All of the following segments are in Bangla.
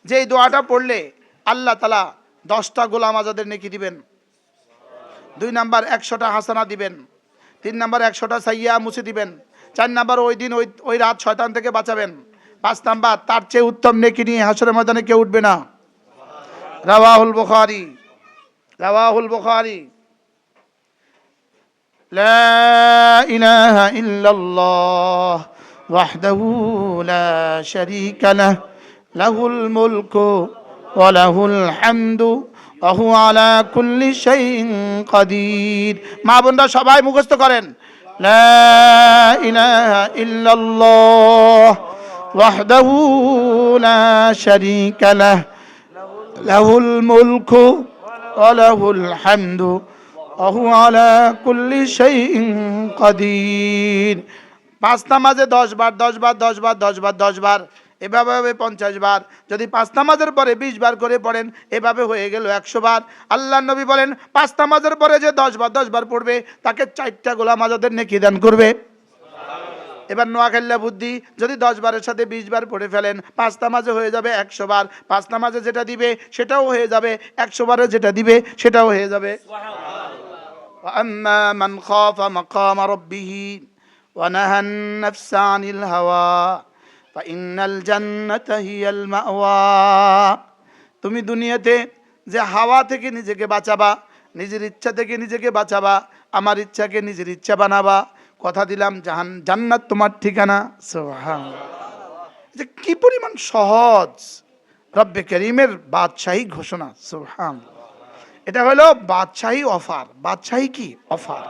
যে এই দোয়াটা পড়লে আল্লাহ তাআলা 10টা গোলাম আজাদের নেকি দিবেন। 2 নাম্বার 100টা হাসানা দিবেন। 3 নাম্বার 100টা সাইয়্যা মুছে দিবেন। 4 নাম্বার ওই দিন ওই রাত শয়তান থেকে বাঁচাবেন। 5 নাম্বার তার চেয়ে উত্তম নেকি নিয়ে হাসরের ময়দানে কেউ উঠবে না। রাওয়াহুল বুখারী, রাওয়াহুল বুখারী। লা ইলাহা ইল্লাল্লাহ ওয়াহদাহু লা শারীকা লাহ লাহুল মুলকু ওয়া লাহুল হামদু ওয়া হুয়া আলা কুল্লি শাইইন কাদির। মা বোনরা সবাই মুখস্থ করেন, লা ইলাহা ইল্লাল্লাহ ওয়াহদাহু লা শারীকা লাহ লাহুল মুলকু ওয়া লাহুল হামদু ওয়া হুয়া আলা কুল্লি শাইইন কাদির। 5 নামাজে 10 বার 10 বার 10 বার 10 বার 10 বার, এভাবে 50 বার। যদি 5 নামাজের পরে 20 বার করে পড়েন, এভাবে হয়ে গেল 100 বার। আল্লাহর নবী বলেন 5 নামাজের পরে যে 10 বার 10 বার পড়বে তাকে 4টা গোলাম আজাদের নেকি দান করবে। এবার নোয়াখাল্লা বুদ্ধি, যদি 10 বারের সাথে 20 বার পড়ে ফেলেন 5 নামাজে হয়ে যাবে 100 বার। 5 নামাজে যেটা দিবে সেটাও হয়ে যাবে, 100 বারে যেটা দিবে সেটাও হয়ে যাবে। আম্মা মান খাফা মাকাম রাব্বিহি ওয়া নাহান নাফসা আনিল হাওয়া ফাইন্নাল জান্নাতা হিয়াল মাওয়া। তুমি দুনিয়াতে যে হাওয়া থেকে নিজেকে বাঁচাবা, নিজের ইচ্ছা থেকে নিজেকে বাঁচাবা, আমার ইচ্ছাকে নিজের ইচ্ছা বানাবা, কথা দিলাম জান্নাত তোমার ঠিকানা। সুবহানাল্লাহ, যে কি পরিমাণ সহজ রব্বে করিমের বাদশাহী ঘোষণা। সুবহানাল্লাহ, এটা হলো বাদশাহী অফার। বাদশাহী কি অফার?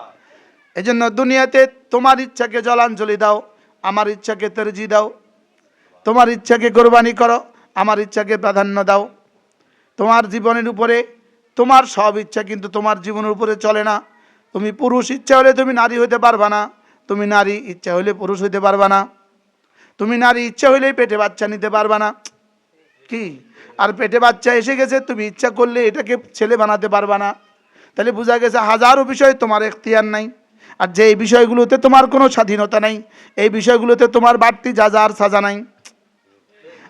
এজন্য দুনিয়াতে তোমার ইচ্ছাকে জলাঞ্জলি দাও, আমার ইচ্ছাকে তরজি দাও। তোমার ইচ্ছাকে কোরবানি করো, আমার ইচ্ছাকে প্রাধান্য দাও। তোমার জীবনের উপরে তোমার সব ইচ্ছা কিন্তু তোমার জীবনের উপরে চলে না। তুমি পুরুষ ইচ্ছা হলে তুমি নারী হইতে পারবা না, তুমি নারী ইচ্ছা হইলে পুরুষ হইতে পারবা না, তুমি নারী ইচ্ছা হইলেই পেটে বাচ্চা নিতে পারবা না। কি আর পেটে বাচ্চা এসে গেছে, তুমি ইচ্ছা করলে এটাকে ছেলে বানাতে পারবা না। তাহলে বোঝা গেছে হাজারো বিষয় তোমার এখতিয়ার নাই। আর যে এই বিষয়গুলোতে তোমার কোনো স্বাধীনতা নাই, এই বিষয়গুলোতে তোমার বাড়তি যাজার সাজা নাই।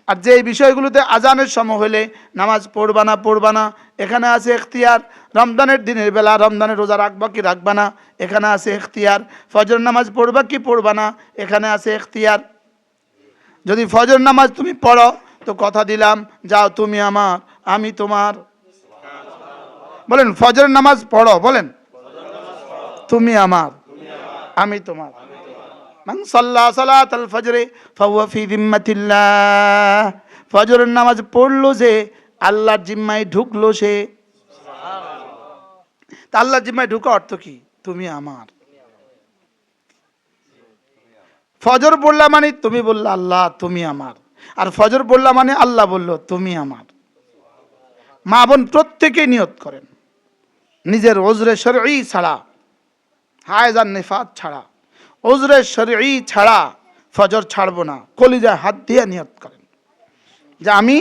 আর যে এই বিষয়গুলোতে আজানের সময় হলে নামাজ পড়বা না পড়বা না, এখানে আছে এখতিয়ার। রমজানের দিনের বেলা রমজানের রোজা রাখবা কি রাখবা না, এখানে আছে এখতিয়ার। ফজর নামাজ পড়বা কি পড়বা না, এখানে আছে এখতিয়ার। যদি ফজর নামাজ তুমি পড়ো তো কথা দিলাম, যাও তুমি আমার আমি তোমার। বলেন ফজর নামাজ পড়ো, বলেন তুমি আমার আমি তোমার। মান সাল্লা সালাতাল ফজরে ফাহুয়া ফি যিম্মাতিল্লাহ। ফজরের নামাজ পড়লো যে আল্লাহর জিম্মায় ঢুকলো সে। তা আল্লাহর জিম্মায় ঢুকা অর্থ কি? তুমি আমার। ফজর পড়লা মানে তুমি বললা আল্লাহ তুমি আমার, আর ফজর পড়লা মানে আল্লাহ বললো তুমি আমার। মা বোন প্রত্যেকেই নিয়ত করেন, নিজের ওজরে শরঈ ছাড়া, হায়েজ আর নিফাত ছাড়া, ওজরে শরঈ ছাড়া ফজর ছাড়বো না। কলিজায় হাত দিয়ে নিয়ত করেন যে আমি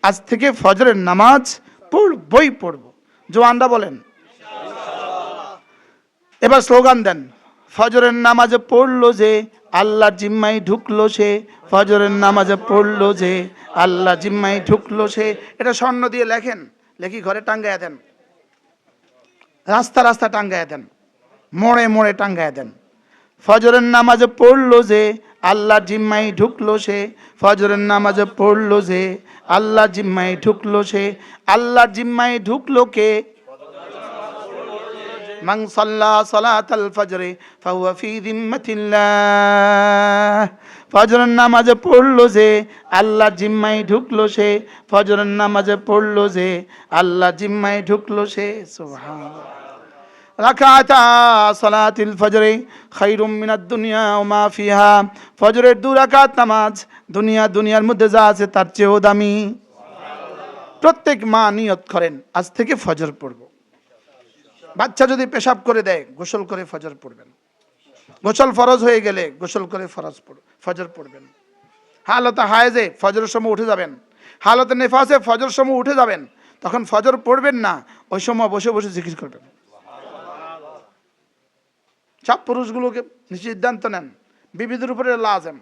আজ থেকে ফজরের নামাজ পড়বই পড়বো। জওয়ানরা বলেন এবার স্লোগান দেন, ফজরের নামাজে পড়লো যে আল্লাহর জিম্মায় ঢুকলো সে। ফজরের নামাজে পড়লো যে আল্লাহ জিম্মায় ঢুকলো সে। এটা স্বর্ণ দিয়ে লেখেন, লেখি ঘরে টাঙ্গায়া দেন, রাস্তা রাস্তা টাঙ্গায়া দেন, মোড়ে মোড়ে টাঙ্গায়া দেন। ফজরের নামাজে পড়লো যে আল্লাহ জিম্মায় ঢুকলো সে। ফজরের নামাজে পড়লো যে আল্লাহ জিম্মায় ঢুকলো সে। আল্লাহর জিম্মায় ঢুকলো কে? মান সাল্লা সালাতাল ফজরে ফাহুয়া ফি যিম্মাতিল্লাহ। ফজরের নামাজে পড়লো যে আল্লাহ জিম্মায় ঢুকলো সে। ফজরের নামাজে পড়লো যে আল্লাহ জিম্মায় ঢুকলো সে। সুবহানাল্লাহ। রাকাতা সালাতিল ফজরে খায়রুম মিনাদ দুনিয়া ওয়া মা ফিহা। ফজরের 2 রাকাত নামাজ দুনিয়ার মধ্যে যা আছে তার চেয়েও দামি। প্রত্যেক মা নিয়ত করেন আজ থেকে ফজর পড়ব। বাচ্চা যদি পেশাব করে দেয় গোসল করে ফজর পড়বেন। গোসল ফরজ হয়ে গেলে গোসল করে ফজর পড়বেন। হালতে হায়েজে ফজরের সময় উঠে যাবেন, হালতে নেফাসে ফজর সময় উঠে যাবেন। তখন ফজর পড়বেন না, ওই সময় বসে বসে জিকির করবেন। সব পুরুষগুলোকে সিদ্ধান্ত নেন, বিবিদের উপরে লাজেম।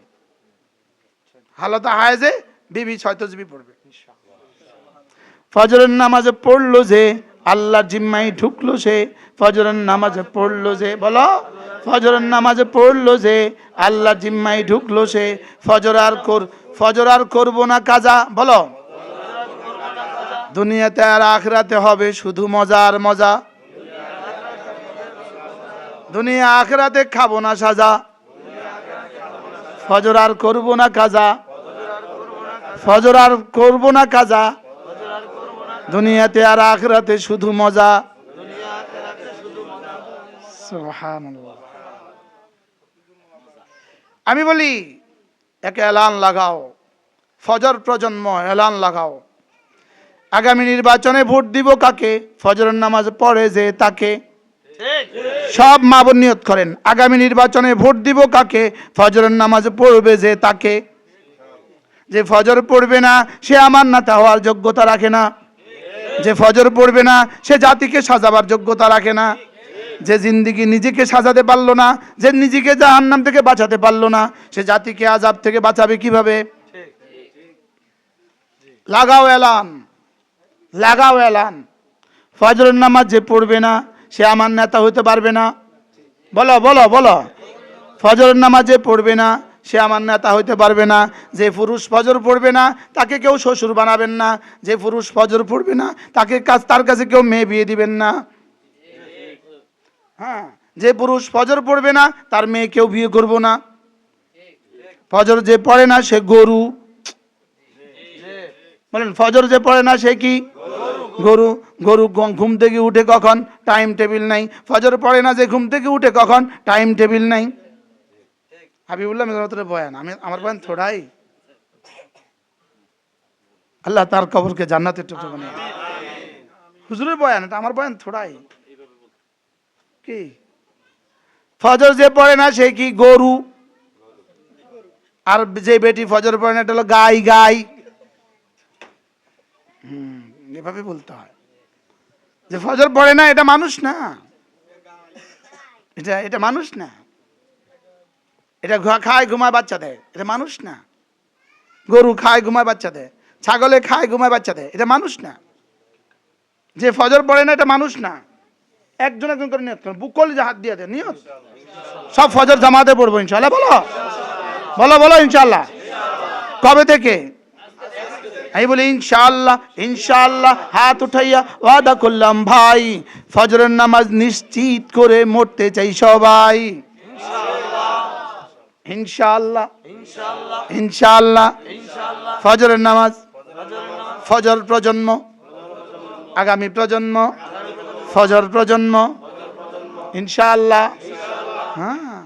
হালতে হায়েজে বিবি 6 তাসবিহ পড়বে। ফজরের নামাজে পড়লো যে আল্লাহর জিম্মায় ঢুকলো সে, ফজরের নামাজে পড়লো যে, বলো ফজরের নামাজে পড়লো যে আল্লাহর জিম্মায় ঢুকলো সে, ফজর আর করবো না কাজা, বলো দুনিয়াতে আর আখিরাতে হবে শুধু মজা আর মজা, দুনিয়া আখিরাতে খাবো না সাজা, ফজর আর করবো না কাজা, ফজর আর করবো না কাজা, দুনিয়াতে আর আখিরাতে শুধু মজা। সুবহানাল্লাহ। আমি বলি একটা এলান লাগাও, ফজর প্রজন্ম এলান লাগাও, আগামী নির্বাচনে ভোট দিব কাকে? ফজরের নামাজ পড়ে যে তাকে। সব মা বোন নিয়ত করেন, আগামী নির্বাচনে ভোট দিব কাকে? ফজরের নামাজ পড়বে যে তাকে। যে ফজর পড়বে না সে আমার নেতা হওয়ার যোগ্যতা রাখে না, যে ফজর পড়বে না সে জাতিকে সাজাবার যোগ্যতা রাখে না, যে জিন্দিগি নিজেকে সাজাতে পারলো না, যে নিজেকে জাহান্নাম থেকে বাঁচাতে পারলো না, সে জাতিকে আযাব থেকে বাঁচাবে কিভাবে? লাগাও এলান, লাগাও এলান, ফজরের নামাজ যে পড়বে না সে আমার নেতা হতে পারবে না। বলো বলো বলো, ফজরের নামাজ যে পড়বে না সে আমার নেতা হইতে পারবে না। যে পুরুষ ফজর পড়বে না তাকে কেউ শ্বশুর বানাবেন না, যে পুরুষ ফজর পড়বে না তার কাছে কেউ মেয়ে বিয়ে দিবেন না। হ্যাঁ, যে পুরুষ ফজর পড়বে না তার মেয়ে কেউ বিয়ে করব না। ফজর যে পড়ে না সে গরু, বলেন ফজর যে পড়ে না সে কি? গরু। গরু ঘুম থেকে উঠে কখন? টাইম টেবিল নাই। ফজর পড়ে না যে ঘুম থেকে উঠে কখন? টাইম টেবিল নাই। হাবিবুল্লাহ মেজবাতের বয়ান, আমার বয়ান থোড়াই, আল্লাহ তার কবরকে জান্নাতের টুকরো বানিয়ে দিন। হুজুরের বয়ান, এটা আমার বয়ান থোড়াই। কি ফজর যে পড়ে না সে কি? গরু। আর যে বেটি ফজর পড়ে না এটা হলো গাই। গাই এভাবে বলতে হয়। যে ফজর পড়ে না এটা মানুষ না, এটা মানুষ না। এটা খায় ঘুমায় বাচ্চা দেয়, এটা মানুষ না। গরু খায় ঘুমায় বাচ্চা দেয়, ছাগলে খায় ঘুমায় বাচ্চা দেয়, এটা মানুষ না। যে ফজর পড়ে না এটা মানুষ না। একজন একজন করে নিয়ত করেন, বুকল যে হাত দিয়ে দেয় নিয়ত, সব ফজর জামাতে পড়বো ইনশাআল্লাহ। বলো বলো বলো ইনশাআল্লাহ। কবে থেকে? আমি বলি ইনশাআল্লাহ। ইনশাআল্লাহ হাত উঠাইয়া ওয়াদা করলাম ভাই, ফজরের নামাজ নিশ্চিত করে মরতে চাই সবাই। ইনশাআল্লাহ ইনশাআল্লাহ। ফজরের নামাজ, ফজর প্রজন্ম, আগামী প্রজন্ম, ফজর প্রজন্ম ইনশাআল্লাহ। হ্যাঁ,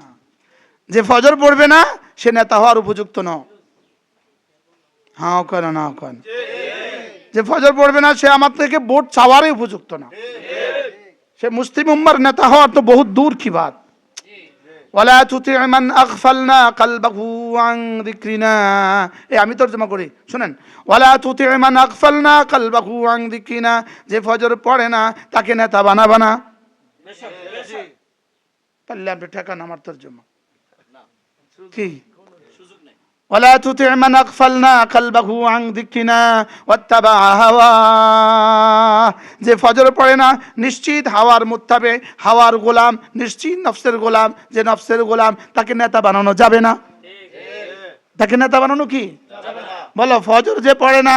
যে ফজর পড়বে না সে নেতা হওয়ার উপযুক্ত ন। হ্যাঁ কেন না কেন? যে ফজর পড়বে না সে আমার থেকে ভোট চাওয়ারই উপযুক্ত না। সে মুসলিম উম্মার নেতা হওয়ার তো বহুত দূর কি বাত। ওয়ালা তুতি মান আগফালনা কলবাহু আন যিকরিনা। আমি তরজমা করি, শুনেন। ওয়ালা তুতি মান আগফালনা কলবাহু আন যিকরিনা, যে ফজর পড়ে না তাকে নেতা বানাবা না। পারলে আপনি ঠেকান আমার তরজমা কি? ওয়ালা তুতি মান আগফালনা কলবাহু আন যিকরিনা ওয়াত্তাবা হাওয়া, যে ফজর পড়ে না নিশ্চিত হাওয়ার মুত্তাবে, হাওয়ার গোলাম, নিশ্চিত নফসের গোলাম। যে নফসের গোলাম তাকে নেতা বানানো যাবে না। তাকে নেতা বানানো কি? বলো ফজর যে পড়ে না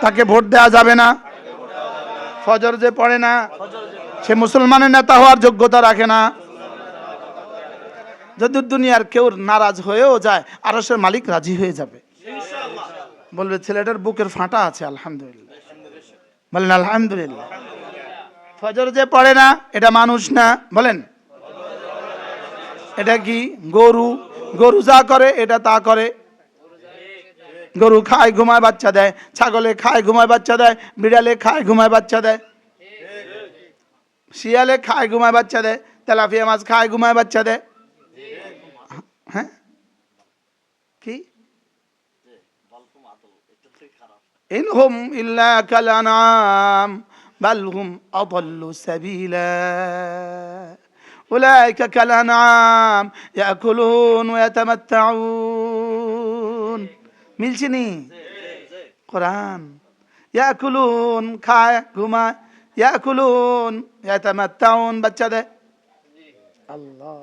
তাকে ভোট দেওয়া যাবে না। ফজর যে পড়ে না সে মুসলমানের নেতা হওয়ার যোগ্যতা রাখে না। যদি দুনিয়ার কেউ নারাজ হয়েও যায় আরশের মালিক রাজি হয়ে যাবে, বলবে ছেলেটার বুকের ফাঁটা আছে আলহামদুলিল্লাহ। বলেন আলহামদুলিল্লাহ। ফজর যে পড়ে না এটা মানুষ না, বলেন এটা কি? গরু। গরু যা করে এটা তা করে। গরু খায় ঘুমায় বাচ্চা দেয়, ছাগলে খায় ঘুমায় বাচ্চা দেয়, বিড়ালে খায় ঘুমায় বাচ্চা দেয়, শিয়ালে খায় ঘুমায় বাচ্চা দেয়, তেলাপিয়া মাছ খায় ঘুমায় বাচ্চা দেয়। হ্যাঁ কি? ইনহুম ইল্লা কাল আনআম বাল হুম আদাল্লু সাবিলা উলাইকা কাল আনআম ইয়াকুলুন ওয়া ইয়াতামাত্তাউন। মিলছে নি? কোরআন। ইয়াকুলুন, খায় ঘুমায়, ইয়াকুলুন ইয়াতামাত্তাউন, বাচ্চা দেয়। আল্লাহ,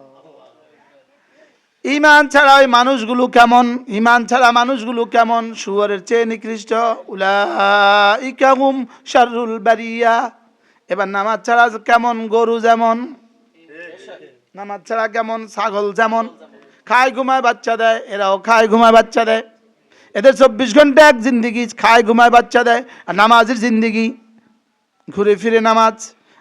ইমান ছাড়া ওই মানুষগুলো কেমন? ইমান ছাড়া মানুষগুলো কেমন? শুয়োরের চেয়ে নিকৃষ্ট। উলাইকা হুম শাররুল বারিয়া। এবার নামাজ ছাড়া কেমন? গরু যেমন। নামাজ ছাড়া কেমন? ছাগল যেমন। খায় ঘুমায় বাচ্চা দেয়, এরাও খায় ঘুমায় বাচ্চা দেয়। এদের 24 ঘন্টা এক জিন্দিগি, খায় ঘুমায় বাচ্চা দেয়। আর নামাজের জিন্দিগি ঘুরে ফিরে নামাজ,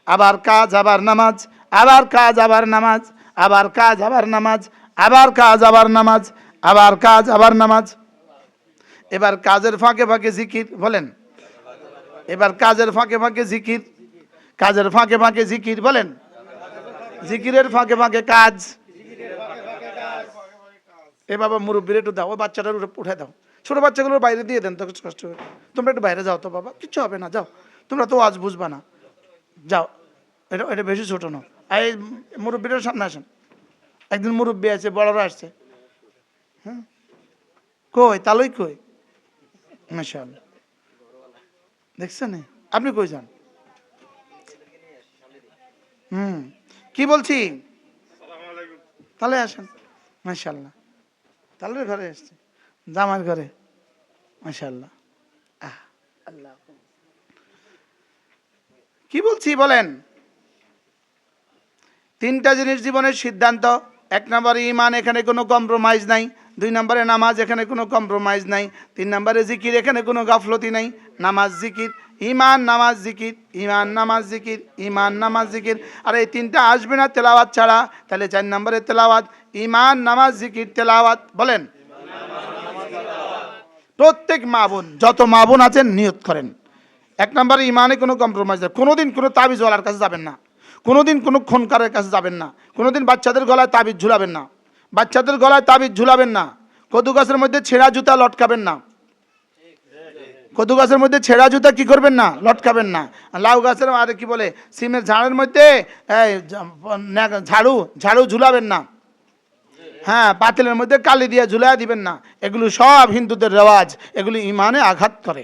আবার কাজ, আবার নামাজ, আবার কাজ, আবার নামাজ, আবার কাজ, আবার নামাজ, আবার কাজ, আবার নামাজ, আবার কাজ, আবার নামাজ। এবার কাজের ফাঁকে ফাঁকে জিকির, বলেন। এবার কাজের ফাঁকে ফাঁকে জিকির, কাজের ফাঁকে ফাঁকে জিকির, বলেন। জিকিরের ফাঁকে ফাঁকে কাজ। এ বাবা মুরব্বীর একটু দাও, ওই বাচ্চাটার উঠে দাও, ছোট বাচ্চাগুলোর বাইরে দিয়ে দেন তো, কষ্ট করে। তোমরা একটু বাইরে যাও তো বাবা, কিচ্ছু হবে না, যাও, তোমরা তো আজ বুঝবা না, যাও। এটা এটা বেশি ছোট না। আর এই মুরব্বীটার সামনে আসেন। একদিন মুরব্বী আছে, বড়রা আসছে। হ্যাঁ, কই তালই কই? মাশাআল্লাহ, দেখছেন? আপনি কই যান? কি বলছি? তাহলে আসেন। মাশাআল্লাহ, তাহলে ঘরে আসছে, জামার ঘরে। মাশাআল্লাহ, আল্লাহ, কি বলছি বলেন? তিনটা জিনিস জীবনের সিদ্ধান্ত। এক নম্বরে ইমান, এখানে কোনো কম্প্রোমাইজ নাই। দুই নম্বরে নামাজ, এখানে কোনো কম্প্রোমাইজ নাই। তিন নম্বরে জিকির, এখানে কোনো গাফলতি নাই। নামাজ জিকির, ইমান নামাজ জিকির, ইমান নামাজ জিকির, ইমান নামাজ জিকির। আর এই তিনটা আসবে না তেলাওয়াত ছাড়া। তাহলে 4 নম্বরে তেলাওয়াত, ইমান নামাজ জিকির তেলাওয়াত, বলেন। প্রত্যেক মা বোন, যত মা বোন আছেন, নিয়ত করেন। 1 নম্বরে ইমানে কোনো কম্প্রোমাইজ নেই। কোনোদিন কোনো তাবিজওয়ালার কাছে যাবেন না, কোনোদিন কোনো খুনকারের কাছে যাবেন না, কোনোদিন বাচ্চাদের গলায় তাবিজ ঝুলাবেন না, বাচ্চাদের গলায় তাবিজ ঝুলাবেন না। কদু গাছের মধ্যে ছেঁড়া জুতা লটকাবেন না, কদু গাছের মধ্যে ছেঁড়া জুতা কি করবেন না? লটকাবেন না। লাউ গাছের আর কি বলে সিমের ঝাড়ের মধ্যে ঝাড়ু ঝাড়ু ঝুলাবেন না। হ্যাঁ, পাতিলের মধ্যে কালি দিয়ে ঝুলাই দিবেন না। এগুলো সব হিন্দুদের রেওয়াজ, এগুলো ইমানে আঘাত করে।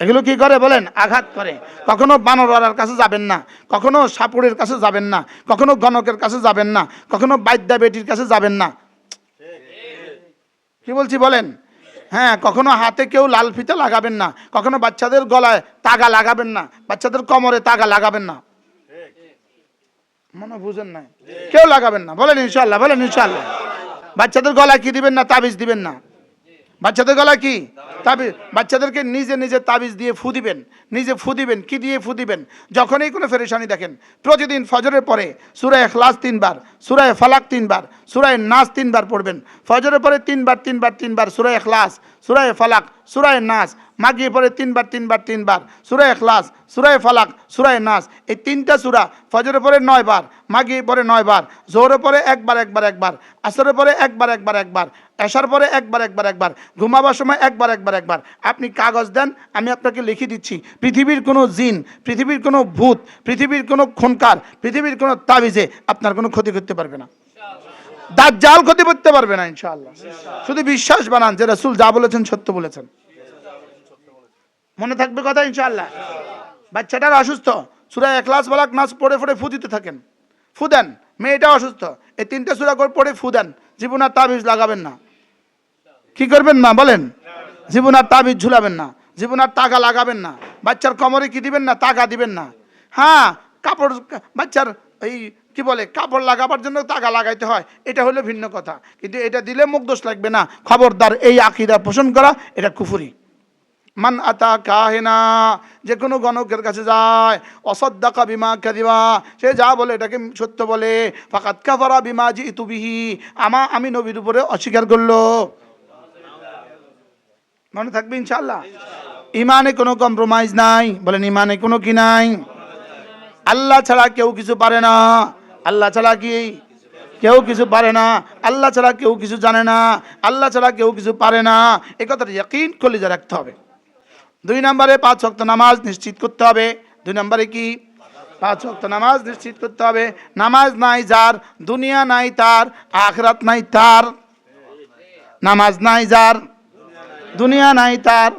এগুলো কি করে বলেন? আঘাত করে। কখনো বানরওয়ালার কাছে যাবেন না, কখনো সাপুড়ের কাছে যাবেন না, কখনো গণকের কাছে যাবেন না, কখনো বাইদ্যা বেটির কাছে যাবেন না। কি বলছি বলেন? হ্যাঁ, কখনো হাতে কেউ লাল ফিতা লাগাবেন না, কখনো বাচ্চাদের গলায় তাগা লাগাবেন না, বাচ্চাদের কোমরে তাগা লাগাবেন না। মনে বুঝেন না? কেউ লাগাবেন না, বলেন ইনশাআল্লাহ, বলেন ইনশাআল্লাহ। বাচ্চাদের গলায় কি দিবেন না? তাবিজ দিবেন না। বাচ্চাদের গলায় কি? তাবিজ। বাচ্চাদেরকে নিজে নিজে তাবিজ দিয়ে ফু দিবেন, নিজে ফু দিবেন। কি দিয়ে ফু দিবেন? যখনই কোনো পেরেশানি দেখেন, প্রতিদিন ফজরের পরে সূরা ইখলাস 3 বার, সূরা ফালাক 3 বার, সূরা নাস 3 বার পড়বেন। ফজরের পরে 3 বার 3 বার 3 বার সূরা ইখলাস, সূরা ফালাক, সূরা নাস। মাগরিবের পরে 3 বার 3 বার 3 বার সূরা ইখলাস, সূরা ফালাক, সূরা নাস। এই 3টা সূরা ফজরের পরে 9 বার, মাগরিবের পরে 9 বার, যোহরের পরে একবার একবার একবার, আসরের পরে একবার একবার একবার, এশার পরে একবার একবার একবার, ঘুমাবার সময় একবার একবার একবার। আপনি কাগজ দেন, আমি আপনাকে লিখে দিচ্ছি। পৃথিবীর কোনো জিন, পৃথিবীর কোনো ভূত, পৃথিবীর কোনো খুনকার, পৃথিবীর কোনো তাবিজে আপনার কোনো ক্ষতি করতে পারবে না। দাজ্জাল ক্ষতি করতে পারবে না ইনশাআল্লাহ। শুধু বিশ্বাস বানান যে রাসূল যা বলেছেন সত্য বলেছেন। মনে থাকবে কথা ইনশাআল্লাহ। বাচ্চাটার অসুস্থ, সূরা ইখলাস, ফালাক, নাস পড়ে পড়ে ফু দিতে থাকেন, ফু দেন। মেয়েটা অসুস্থ, এই 3টে সূরা করে পড়ে ফু দেন। জীবন আর তাবিজ লাগাবেন না। কি করবেন না বলেন? জীবন আর তাবিজ ঝুলাবেন না, জীবন আর তাগা লাগাবেন না। বাচ্চার কোমরে কি দিবেন না? তাগা দিবেন না। হ্যাঁ, কাপড়, বাচ্চার এই কি বলে কাপড় লাগাবার জন্য তাগা লাগাইতে হয়, এটা হলো ভিন্ন কথা। কিন্তু এটা দিলে মুখ দোষ লাগবে না। খবরদার, এই আকীদা পোষণ করা এটা কুফরি। মান আতা কাহিনা, যে কোনো গণকের কাছে যায়, অসাদ্দাকা বিমা কাযিবা, সে যা বলে এটাকে সত্য বলে, ফাকাত কাফারা বিমা জিতু বিহি, আমি নবীর উপরে অস্বীকার করলো। মনে থাকবে ইনশাআল্লাহ। ইমানে কোনো কম্প্রোমাইজ নাই, বলেন ইমানে কোনো কি নাই? আল্লাহ ছাড়া কেউ কিছু পারে না। আল্লাহ ছাড়া কি কেউ কিছু পারে না। আল্লাহ ছাড়া কেউ কিছু জানে না। আল্লাহ ছাড়া কেউ কিছু পারে না। এই কথাটা ইয়াকিন কলিজা রাখতে হবে। 2 নম্বরে 5 ওয়াক্ত নামাজ নিশ্চিত করতে হবে। 2 নম্বরে কি? 5 ওয়াক্ত নামাজ নিশ্চিত করতে হবে। নামাজ নাই যার, দুনিয়া নাই তার, আখিরাত নাই তার। নামাজ নাই যার, দুনিয়া নাই তার,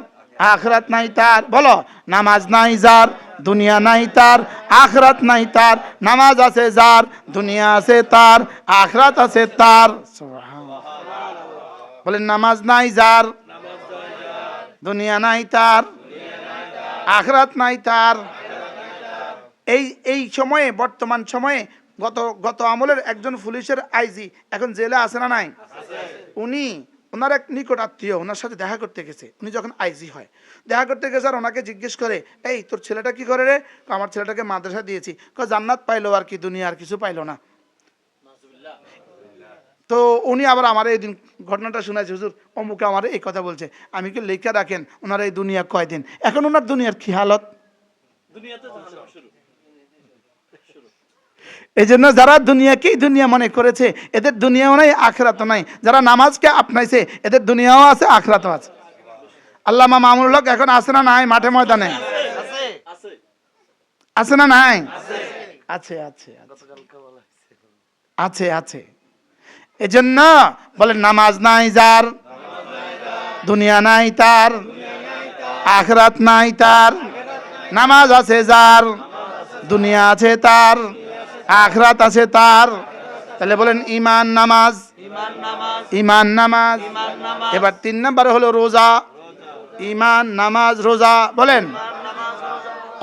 আখরাত নাই তার, বলো। নামাজ নাই যার, দুনিয়া নাই তার, আখরাত নাই তার। নামাজ আছে যার, দুনিয়া আছে তার, আখরাত আছে তার। সুবহানাল্লাহ। বলেন নামাজ নাই যার, দুনিয়া নাই তার, আখরাত নাই তার। এই এই সময়ে, বর্তমান সময়ে, গত গত আমলের একজন পুলিশের আইজি এখন জেলে আছে না নাই? উনি, ওনার এক নিকট আত্মীয় ওনার সাথে দেখা করতে গেছে। উনি যখন আইজি হয়, দেখা করতে গেছে, আর ওনাকে জিজ্ঞেস করে, এই তোর ছেলেটা কি করে রে? আমার ছেলেটাকে মাদ্রাসা দিয়েছি। জান্নাত পাইলো আর কি, দুনিয়া আর কিছু পাইলো না। তো উনি আবার আমার এই দিন ঘটনাটা শোনাইছে, হুজুর অমুকে আমার এই কথা বলছে। আমি কি লেখা রাখেন ওনার এই দুনিয়া কয়দিন? এখন ওনার দুনিয়ার কি হালত। এই জন্য যারা দুনিয়াকেই দুনিয়া মনে করেছে, এদের দুনিয়াও নাই, আখরাতও নাই। যারা নামাজকে আপনাইছে, এদের দুনিয়াও আছে, আখরাতও আছে। আল্লামা মামুনুল হক এখন আছে না নাই মাঠে ময়দানে? আছে না নাই? আছে আছে আছে আছে। এই জন্য বলেন নামাজ নাই যার, দুনিয়া নাই তার, আখরাত নাই তার। নামাজ আছে যার, দুনিয়া আছে তার, আখরাত আছে তার। তাহলে বলেন ইমান নামাজ, ইমান নামাজ। এবার 3 নম্বরে হলো রোজা। ইমান নামাজ রোজা। বলেন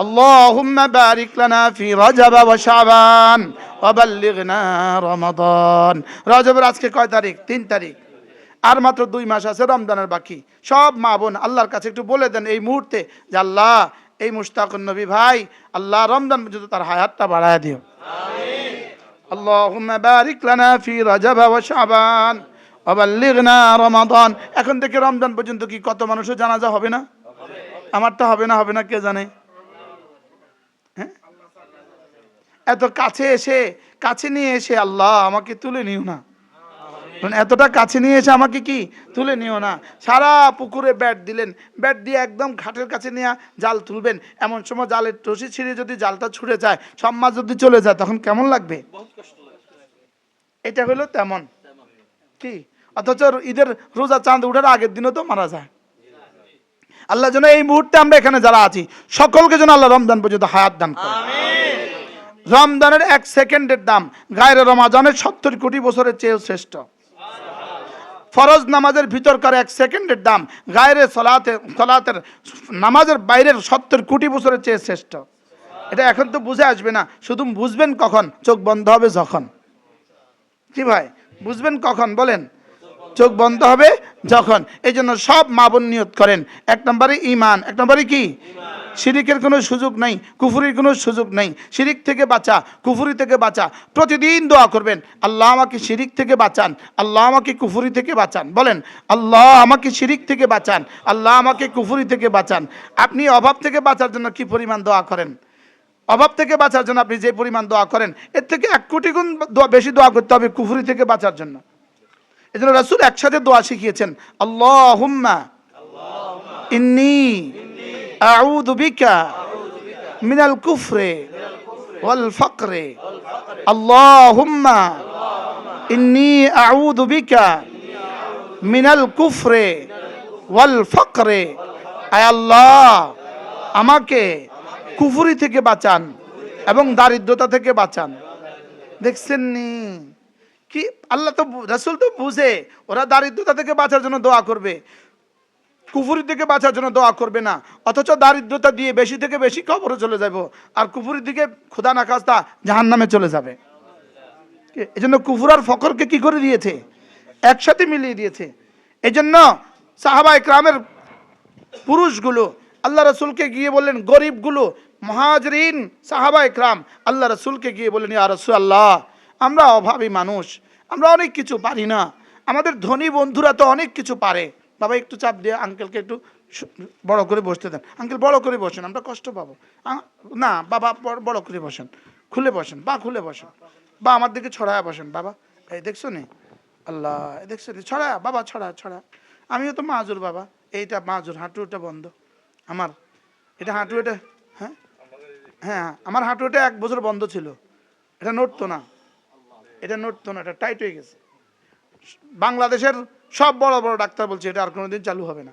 আল্লাহুম্মা বারিক লানা ফি রজব ওয়া শাবান ওয়া বাল্লিগনা রমাদান। রজবের আজকে কয় তারিখ? 3 তারিখ। আর মাত্র 2 মাস আছে রমজানের বাকি। সব মা বোন আল্লাহর কাছে একটু বলে দেন এই মুহূর্তে যে আল্লাহ, এই মুশতাকুন নবী ভাই, আল্লাহ রমজান পর্যন্ত তার হায়াতটা বাড়ায় দিও। আমিন। আল্লাহুম্মা বারিক লানা ফি রজব ওয়া শাবান ওয়া বাল্লিগনা রমাদান। এখন থেকে রমজান পর্যন্ত কি কত মানুষের জানাজা হবে না? আমারটা হবে না, হবে না কে জানে? হ্যাঁ, এত কাছে এসে, কাছে নিয়ে এসে আল্লাহ আমাকে তুলে নিও না। এতটা কাছে নিয়ে এসে আমাকে কি তুলে নিও না। সারা পুকুরে ব্যাট দিলেন, ব্যাট দিয়ে একদম ঘাটের কাছে নিয়ে জাল তুলবেন, এমন সময় জালের রশি ছিঁড়ে যদি জালটা ছুটে যায়, সব মাছ যদি চলে যায়, তখন কেমন লাগবে? এটা হলো তেমন কি। অথচ ঈদের রোজা চাঁদ উঠার আগের দিনও তো মারা যায়। আল্লাহ যেন এই মুহূর্তে আমরা এখানে যারা আছি সকলকে যেন আল্লাহ রমজান পর্যন্ত হায়াত দান করেন। রমজানের 1 সেকেন্ডের দাম গায়রে রমাজানের 70 কোটি বছরের চেয়েও শ্রেষ্ঠ। ফরজ নামাজের ভিতরকার 1 সেকেন্ডের দাম গায়রে সলাতের নামাজের বাইরের 70 কোটি বছরের চেয়ে শ্রেষ্ঠ। এটা এখন তো বুঝে আসবে না, শুধু বুঝবেন কখন? চোখ বন্ধ হবে যখন। কি ভাই, বুঝবেন কখন বলেন? চোখ বন্ধ হবে যখন। এই জন্য সব মা বোন নিয়ত করেন, 1 নম্বরে ঈমান, 1 নম্বরে কি? শিরিকের কোনো সুযোগ নাই, কুফরির কোনো সুযোগ নাই। শিরিক থেকে বাঁচা, কুফরি থেকে বাঁচা। প্রতিদিন দোয়া করবেন, আল্লাহ আমাকে শিরিক থেকে বাঁচান, আল্লাহ আমাকে কুফরি থেকে বাঁচান। বলেন আল্লাহ আমাকে শিরিক থেকে বাঁচান, আল্লাহ আমাকে কুফরি থেকে বাঁচান। আপনি অভাব থেকে বাঁচার জন্য কি পরিমাণ দোয়া করেন? অভাব থেকে বাঁচার জন্য আপনি যে পরিমাণ দোয়া করেন, এর থেকে 1 কোটি গুণ বেশি দোয়া করতে হবে কুফরি থেকে বাঁচার জন্য। এই জন্য রাসূল একসাথে দোয়া শিখিয়েছেন, আল্লাহুম্মা ইন্নী আউযু বিকা মিনাল কুফরি ওয়াল ফাকরি। আল্লাহুম্মা ইন্নী আউযু বিকা মিনাল কুফরি ওয়াল ফাকরি। আয় আল্লাহ, আমাকে কুফরি থেকে বাঁচান এবং দারিদ্রতা থেকে বাঁচান। দেখছেন নি কি, আল্লাহ তো, রাসূল তো বুঝে ওরা দারিদ্রতা থেকে বাঁচার জন্য দোয়া করবে, কুফরি থেকে বাঁচার জন্য দোয়া করবে না। অথচ দারিদ্রতা দিয়ে বেশি থেকে বেশি কবরে চলে যাব, আর কুফরির দিকে খোদা না খাস্তা জাহান্নামে চলে যাবে। এই জন্য কুফর আর ফকরকে কি করে দিয়েছে? একসাথে মিলিয়ে দিয়েছে। এই জন্য সাহাবায়ে কেরামের পুরুষগুলো আল্লাহ রাসূলকে গিয়ে বললেন, গরিবগুলো মুহাজিরিন সাহাবায়ে কেরাম আল্লাহ রাসূলকে গিয়ে বললেন, ইয়া রাসূলুল্লাহ, আমরা অভাবী মানুষ, আমরা অনেক কিছু পারি না, আমাদের ধনী বন্ধুরা তো অনেক কিছু পারে। বাবা একটু চাপ দিয়ে আঙ্কেলকে একটু বড় করে বসতে দেন। আঙ্কেল বড় করে বসেন, আমরা কষ্ট পাবো না। বাবা বড় করে বসেন, খুলে বসেন, বা খুলে বসেন, বা আমার দিকে ছড়ায়া বসেন। বাবা এই দেখছো নি, আল্লাহ দেখছো নি, ছড়ায়া বাবা, ছড়া ছড়া। আমিও তো মাজুর বাবা, এইটা মাজুর, হাঁটুটা বন্ধ আমার, এটা হাঁটু, এটা হ্যাঁ হ্যাঁ আমার হাঁটু এটা 1 বছর বন্ধ ছিল, এটা নড়তো না, এটা নড়তো না, এটা টাইট হয়ে গেছে। বাংলাদেশের সব বড় বড় ডাক্তার বলছে এটা আর কোনোদিন চালু হবে না।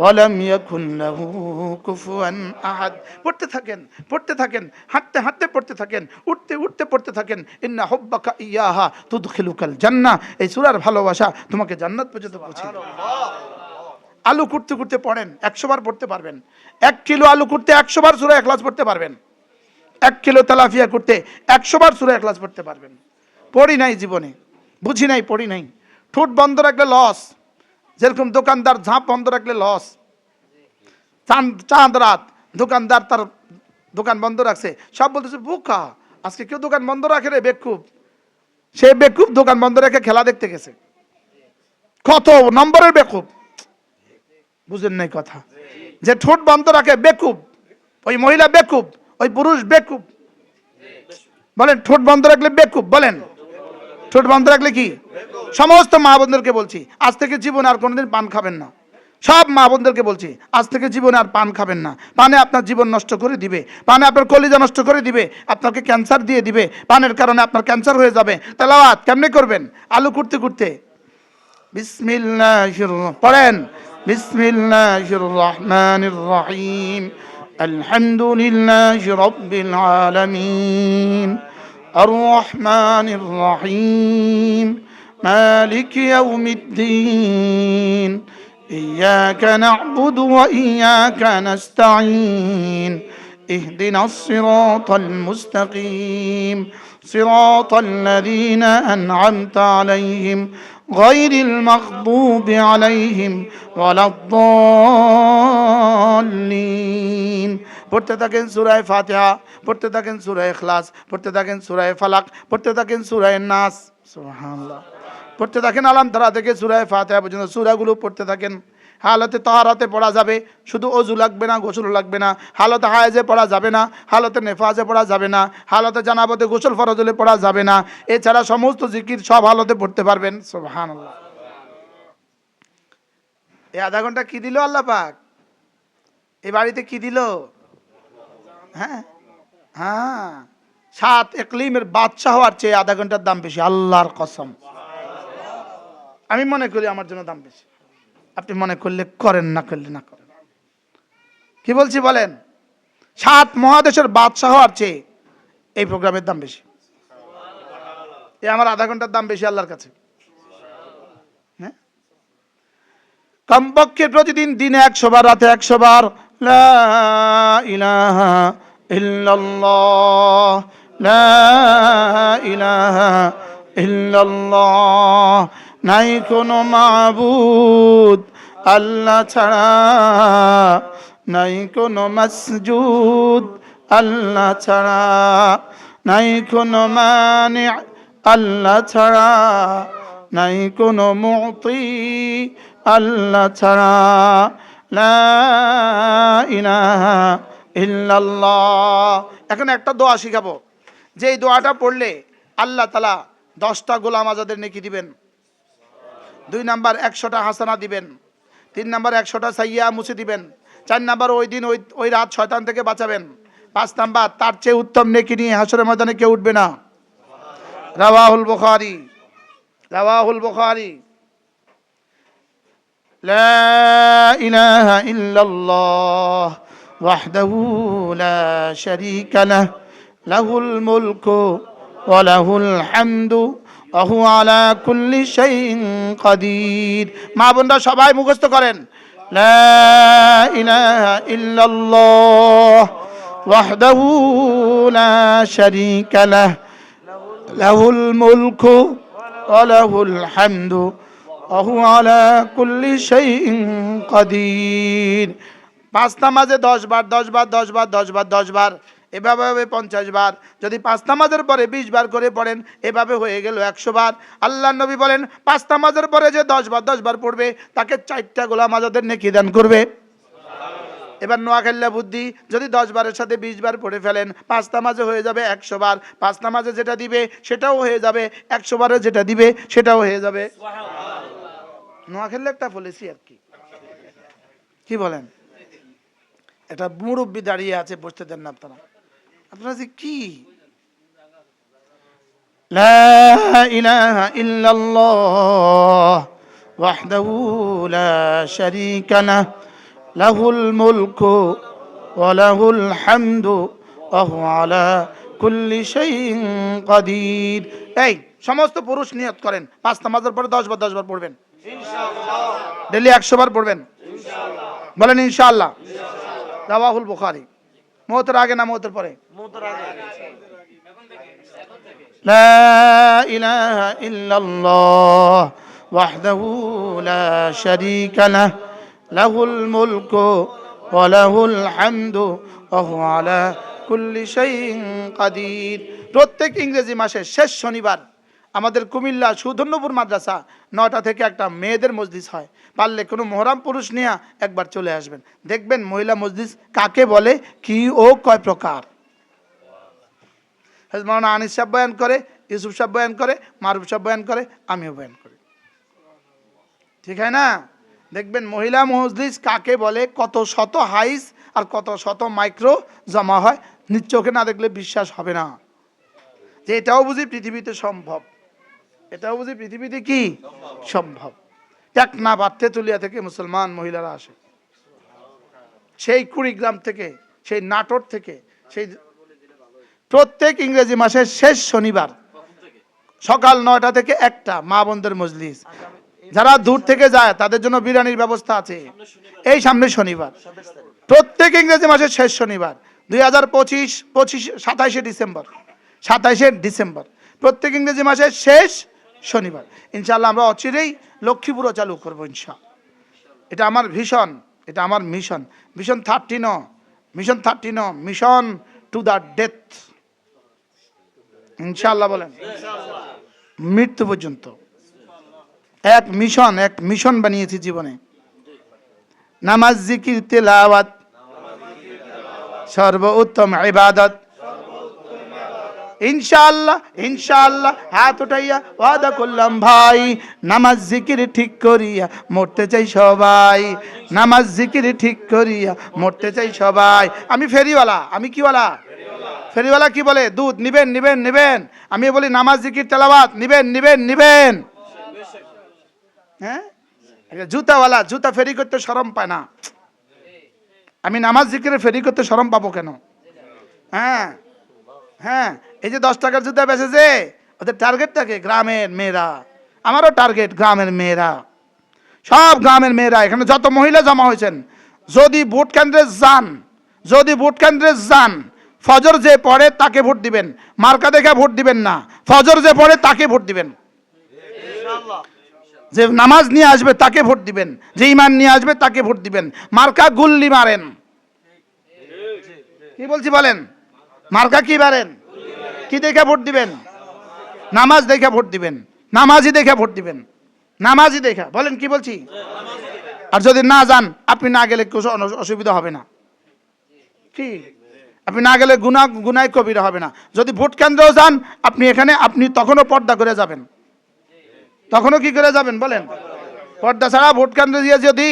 ওয়ালাম ইয়াকুন লাহু কুফুয়ান আহাদ। পড়তে থাকেন, পড়তে থাকেন, হাঁটতে হাঁটতে পড়তে থাকেন, উঠতে উঠতে পড়তে থাকেন। ইন্না হুব্বাকা ইয়াহা তুদখিলুকাল জান্নাহ। এই সূরার ভালোবাসা তোমাকে জান্নাত পর্যন্ত পৌঁছে দেবে। আলু কুটতে কুটতে পড়েন, 100 বার পড়তে পারবেন। 1 কিলো আলু কুটতে 100 বার সূরা ইখলাস পড়তে পারবেন। 1 কিলো তেলাপিয়া করতে 100 বার সূরা ইখলাস পড়তে পারবেন। পড়ি নাই জীবনে, বুঝি নাই, পড়ি নাই। ঠোঁট বন্ধ রাখলে লস, যেরকম দোকানদার ঝাঁপ বন্ধ রাখলে লস। চাঁদ রাত দোকানদার তার দোকান বন্ধ রাখছে, সব বলতেছে বোকা, আজকে কেউ দোকান বন্ধ রাখে রে বেকুব। সে বেকুব দোকান বন্ধ রেখে খেলা দেখতে গেছে। কত নম্বরের বেকুব, বুঝেন নাই কথা? যে ঠোঁট বন্ধ রাখে বেকুব, ওই মহিলা বেকুব, ওই পুরুষ বেকুব। বলেন ঠোঁট বন্ধ রাখলে বেকুব, বলেন ঠোঁট বন্ধ রাখলে কি? সমস্ত মা বোনদেরকে বলছি, আজ থেকে জীবনে আর কোনোদিন পান খাবেন না। সব মা বোনদেরকে বলছি, আজ থেকে জীবনে আর পান খাবেন না। পানে আপনার জীবন নষ্ট করে দিবে, পানে আপনার কলিজা নষ্ট করে দিবে, আপনাকে ক্যান্সার দিয়ে দিবে। পানের কারণে আপনার ক্যান্সার হয়ে যাবে। তেলাওয়াত কেমনে করবেন? আলু কুটতে কুটতে বিসমিল্লাহির পড়েন, বিসমিল্লাহির রহমানির রহিম, আলহামদুলিল্লাহি রাব্বিল আলামিন, আর রহমানির রহিম, মালিক ইয়াউমিদ্দিন, ইয়াকা না'বুদু ওয়া ইয়াকা নাস্তাঈন, ইহদিনাস সিরাতাল মুস্তাকিম, সিরাতাল লাযীনা আন'আমতা আলাইহিম গায়রিল মাগদুবি আলাইহিম ওয়ালাদ-দাল্লিন। পড়তে থাকেন সূরা ফাতিহা, পড়তে থাকেন সূরা ইখলাস, পড়তে থাকেন সূরা ফালাক, পড়তে থাকেন সূরা নাস। সুবহানাল্লাহ। পড়তে থাকেন আলাম তারা থেকে সূরা ফাতিহা পর্যন্ত সূরাগুলো পড়তে থাকেন। হালতে তাহারাতে পড়া যাবে, শুধু ওযু লাগবে না, গোসল লাগবে না। হালতে হায়েজে পড়া যাবে না, হালতে নেফাজে পড়া যাবে না, হালতে জানাবতে গোসল ফরজ হলে পড়া যাবে না। এছাড়া সমস্ত জিকির সব হালতে পড়তে পারবেন। সুবহানাল্লাহ। এই আধা ঘন্টা কি দিল আল্লাহ পাক? এই বাড়িতে কি দিল? হ্যাঁ হ্যাঁ, 7 ইকলিমের বাদশাহ হওয়ার চেয়ে আধা ঘন্টার দাম বেশি, আল্লাহর কসম। আমি মনে করি আমার জন্য দাম বেশি। আপনি মনে করলে করেন, না করলে না করেন। কি বলছি বলেন? 7 মহাদেশের বাদশাহ হওয়ার চেয়ে এই প্রোগ্রামের দাম বেশি। এই আমার আধা ঘন্টার দাম বেশি আল্লাহর কাছে। হ্যাঁ, কমপক্ষে প্রতিদিন দিনে 100 বার, রাতে 100 বার লা ইলাহা ইল্লাল্লাহ, লা ইলাহা ইল্লাল্লাহ। নাই কোনো মাবুদ আল্লাহ ছাড়া, নাই কোনো মাসজুদ আল্লাহ ছাড়া, নাই কোনো মানি আল্লাহ ছাড়া, নাই কোনো মুতি আল্লাহ ছাড়া, লা ইলাহা ইল্লাল্লাহ। এখন একটা দোয়া শিখাবো, যে এই দোয়াটা পড়লে আল্লাহ তাআলা 10টা গোলাম আজাদের নেকি দিবেন। 2 নাম্বার 100টা হাসানা দিবেন। 3 নাম্বার 100টা সাইয়্যা মুছে দিবেন। 4 নাম্বার ওই দিন ওই রাত শয়তান থেকে বাঁচাবেন। 5 নাম্বার তার চেয়ে উত্তম নেকি নিয়ে হাসরের ময়দানে কেউ উঠবে না। রাওয়াহুল বুখারী, রাওয়াহুল বুখারী। লা ইলাহা ইল্লাল্লাহ ওয়াহদাহু লা শারীকা লাহ, লাহুল মুলকু ওয়া লাহুল হামদু ওয়া হুয়া আলা কুল্লি শাইইন কাদির। মা বোনরা সবাই মুখস্থ করেন, লা ইলাহা ইল্লাল্লাহ ওয়াহদাহু লা শারীকা লাহ, লাহুল মুলকু ওয়া লাহুল হামদু ওয়া হুয়া আলা কুল্লি শাইইন কাদির। 5 নামাজে 10 বার 10 বার 10 বার 10 বার 10 বার, এভাবে হবে 50 বার। যদি 5 নামাজের পরে 20 বার করে পড়েন, এভাবে হয়ে গেল 100 বার। আল্লাহর নবী বলেন 5 নামাজের পরে যে 10 বার 10 বার পড়বে, তাকে 4টা গোলাম আজাদের নেকি দান করবে। এবার নোয়াখাল্লা বুদ্ধি, যদি 10 বারের সাথে 20 বার পড়ে ফেলেন, 5 নামাজে হয়ে যাবে 100 বার। 5 নামাজে যেটা দিবে সেটাও হয়ে যাবে, 100 বারে যেটা দিবে সেটাও হয়ে যাবে। নোয়াখাল্লা একটা বলেছি আর কি, কি বলেন? একটা মুরব্বী দাঁড়িয়ে আছে, বসতে দেন না আপনারা। আপনারা যে কি, লা ইলাহা ইল্লাল্লাহ ওয়াহদাহু লা শারীকা লাহ, লাহুল মুলকু ওয়া লাহুল হামদু ওয়া হুয়া আলা কুল্লি শাইইন কাদির। এই সমস্ত পুরুষ নিয়ত করেন 5 নামাজের পরে 10 বার 10 বার পড়বেন ইনশাআল্লাহ। ডেইলি 100 বার পড়বেন ইনশাআল্লাহ। বলেন ইনশাআল্লাহ। রাওয়াহুল বুখারী। মওতের আগে না মওতের পরে? মওতের আগে। লা ইলাহা ইল্লাল্লাহ ওয়াহদাহু লা শারীকা লাহ লাহুল মুলকু ওয়া লাহুল হামদু ওয়া হুয়া আলা কুল্লি শাইইন কাদির। প্রত্যেক ইংরেজি মাসের শেষ শনিবার আমাদের কুমিল্লা সুধন্যপুর মাদ্রাসা 9টা থেকে একটা মেয়েদের মজলিস হয়। পারলে কোনো মোহরাম পুরুষ নিয়ে একবার চলে আসবেন, দেখবেন মহিলা মজলিস কাকে বলে, কি ও কয় প্রকার। মাওলানা আনিস সাহেব বয়ান করে, ইউসুফ সাহেব বয়ান করে, মারুফ সাহেব বয়ান করে, আমিও বয়ান করি, ঠিক হয় না? দেখবেন মহিলা মজলিস কাকে বলে, কত শত হাইস আর কত শত মাইক্রো জমা হয়, নিজ চোখে না দেখলে বিশ্বাস হবে না যে এটাও বুঝি পৃথিবীতে সম্ভব। এটাও বুঝি পৃথিবীতে কি সম্ভব। টেকনা বাড়তে তুলিয়া থেকে মুসলমান মহিলারা আসে, সেই কুড়িগ্রাম থেকে, সেই নাটোর থেকে, সেই প্রত্যেক ইংরেজি মাসের শেষ শনিবার সকাল 9টা থেকে 1টা মা বোনদের মজলিস। যারা দূর থেকে যায় তাদের জন্য বিরিয়ানির ব্যবস্থা আছে। এই সামনে শনিবার, প্রত্যেক ইংরেজি মাসের শেষ শনিবার 2025 27শে ডিসেম্বর প্রত্যেক ইংরেজি মাসের শেষ শনিবার ইনশাআল্লাহ আমরা অচিরেই লক্ষ্মীপুরও চালু করবো ইনশাআল্লাহ। এটা আমার ভিশন, এটা আমার mission. Mission 13 to the death ইনশাআল্লাহ। বলেন মৃত্যু পর্যন্ত এক মিশন বানিয়েছি জীবনে। নামাজ, জিকির, তেলাওয়াত সর্বোত্তম ইবাদত ইনশাআল্লাহ। হাত উঠাইয়া ওয়াদা করলাম ভাই, নামাজ জিকির ঠিক করিয়া মরতে চাই সবাই, নামাজ জিকির ঠিক করিয়া মরতে চাই সবাই। আমি ফেরিওয়ালা, আমি কিওয়ালা? ফেরিওয়ালা কি বলে? দুধ নিবেন। আমি বলি নামাজ জিকির তেলাওয়াত নিবেন। হ্যাঁ, জুতাওয়ালা জুতা ফেরি করতে শরম পায় না। আমি নামাজ জিকিরে ফেরি করতে শরম পাবো কেন? হ্যাঁ, এই যে 10 টাকার জুতা বেচেছে, ওদের টার্গেটটাকে গ্রামের মেয়েরা। আমারও টার্গেট গ্রামের মেয়েরা, সব গ্রামের মেয়েরা। এখানে যত মহিলা জমা হয়েছেন, যদি ভোট কেন্দ্রে যান, ফজর যে পড়ে তাকে ভোট দিবেন, মার্কা দেখে ভোট দিবেন না। ফজর যে পড়ে তাকে ভোট দিবেন, যে নামাজ নিয়ে আসবে তাকে ভোট দিবেন, যে ঈমান নিয়ে আসবে তাকে ভোট দিবেন। মার্কা গুল্লি মারেন। কি বলছি বলেন? মার্কা কি মারেন? কি দেখে ভোট দিবেন? নামাজ দেখে ভোট দিবেন, নামাজি দেখে ভোট দিবেন, নামাজি দেখে। বলেন কি বলছি? আর যদি না যান, আপনি না গেলে কিছু অসুবিধা হবে না। কি আপনি না গেলে গুনায় কবিরা হবে না। যদি ভোট কেন্দ্রেও যান আপনি, এখানে আপনি তখনও পর্দা করে যাবেন। তখনও কি করে যাবেন বলেন? পর্দা ছাড়া ভোট কেন্দ্রে দিয়ে যদি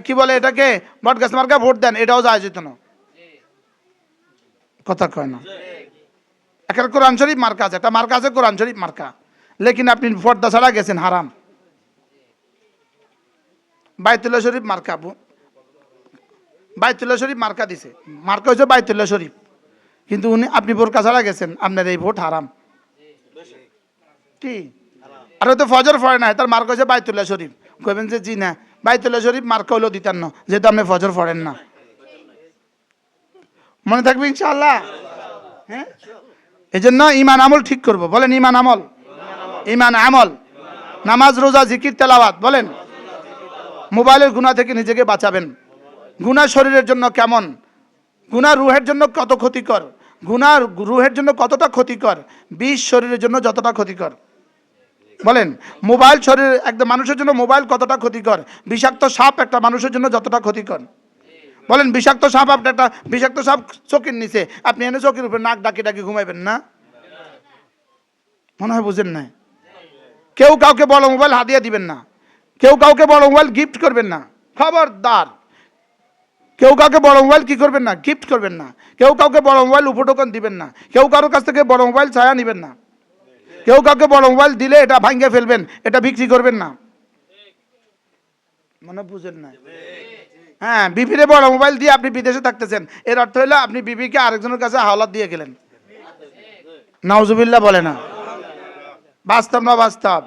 কি বলে এটাকে বটগাছ মার্কা ভোট দেন, এটাও যায় যেত না। কথা কয় না। একটা কোরআন শরীফ মার্কা আছে, একটা মার্কা আছে কোরআন শরীফ মার্কা, লেকিন আপনি পর্দা ছাড়া গেছেন, হারাম। বাইতুল্লাহ শরীফ মার্কা, বাইতুল্লাহ শরীফ মার্কা দিছে, মার্কা হয়েছে বাইতুল্লাহ শরীফ, কিন্তু আপনি বোরকা ছাড়া গেছেন, আপনার এই ভোট হারাম। কি? আর হয়তো ফজর পড়ে না, তার মার্কা হয়েছে বাইতুল্লাহ শরীফ। কইবেন যে জি না, বাইতুল্লাহ শরীফ মার্কা হলেও দিতেন না, যেহেতু আপনি ফজর পড়েন না। মনে থাকবে ইনশাআল্লাহ। হ্যাঁ, এই জন্য ঈমান আমল ঠিক করব। বলেন ঈমান আমল, নামাজ, রোজা, জিকির, তেলাওয়াত। বলেন মোবাইলের গুনাহ থেকে নিজেকে বাঁচাবেন। গুনাহ শরীরের জন্য কেমন? গুনাহ রুহের জন্য কত ক্ষতিকর? গুনাহ রুহের জন্য কতটা ক্ষতিকর? বিষ শরীরের জন্য যতটা ক্ষতিকর। বলেন মোবাইল শরীর একটা মানুষের জন্য মোবাইল কতটা ক্ষতিকর? বিষাক্ত সাপ একটা মানুষের জন্য যতটা ক্ষতিকর। বলেন বিষাক্ত সাপ, আপনি একটা বিষাক্ত সাপ চোখের নিচে, আপনি এনে চোখের উপরে নাক ডাকি ঘুমাইবেন না? মনে হয় বুঝেন না। কেউ কাউকে বড় মোবাইল হাদিয়া দিবেন না, কেউ কাউকে বড় মোবাইল গিফট করবেন না, খবরদার। কেউ কাউকে বড় মোবাইল কি করবেন না? গিফট করবেন না। কেউ কাউকে বড় মোবাইল উপটোকন দিবেন না। কেউ কারোর কাছ থেকে বড় মোবাইল ছায়া নেবেন না। কেউ কাউকে বড় মোবাইল দিলে এটা ভাঙ্গে ফেলবেন, এটা বিক্রি করবেন না। মনে বুঝেন না? হ্যাঁ, বিবিরে বড় মোবাইল দিয়ে আপনি বিদেশে থাকতেছেন, এর অর্থ হলো আপনি বিবিকে আরেকজনের কাছে হাওলাত দিয়ে গেলেন। নাউজুবিল্লাহ বলে না? বাস্তব না বাস্তব?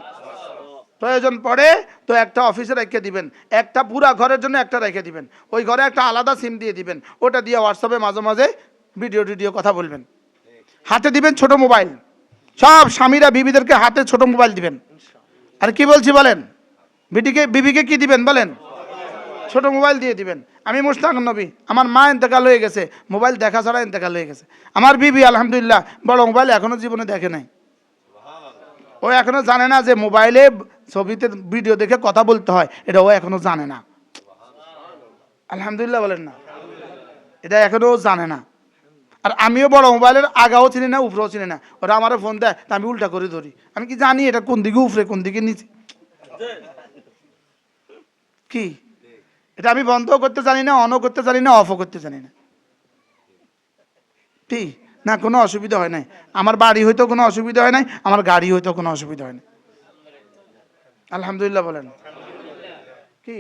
প্রয়োজন পড়ে তো একটা অফিসে রেখে দিবেন, একটা পুরা ঘরের জন্য একটা রেখে দিবেন, ওই ঘরে একটা আলাদা সিম দিয়ে দিবেন, ওটা দিয়ে হোয়াটসঅ্যাপে মাঝে মাঝে ভিডিও কথা বলবেন। হাতে দিবেন ছোট মোবাইল, সব স্বামীরা বিবিদেরকে হাতে ছোট মোবাইল দিবেন। আর কি বলছি বলেন? বিবিকে কি দিবেন বলেন? ছোট মোবাইল দিয়ে দিবেন। আমি মুশতাক নবী, আমার মা ইন্তেকাল হয়ে গেছে, মোবাইল দেখা ছাড়া ইন্তেকাল হয়ে গেছে। আমার বিবি আলহামদুলিল্লাহ বড় মোবাইল এখনো জীবনে দেখে নাই। ও এখনো জানে না যে মোবাইলে ছবিতে ভিডিও দেখে কথা বলতে হয়, এটা ও এখনো জানে না। আলহামদুলিল্লাহ বলেন না? এটা এখনো ও জানে না। আর আমিও বড় মোবাইলের আগাও চিনি না, উপরেও চিনি না। ওরা আমারও ফোন দেয়, তা আমি উল্টা করে ধরি। আমি কি জানি এটা কোন দিকে উপরে কোন দিকে নিচে? কি এটা আমি বন্ধও করতে জানি না, অনও করতে জানি না, অফও করতে জানি না। ঠিক না? কোনো অসুবিধা হয় নাই। আমার বাড়ি হয়তো কোনো অসুবিধা হয় নাই, আমার গাড়ি হয়তো কোনো অসুবিধা হয় না। আলহামদুলিল্লাহ বলেন। কি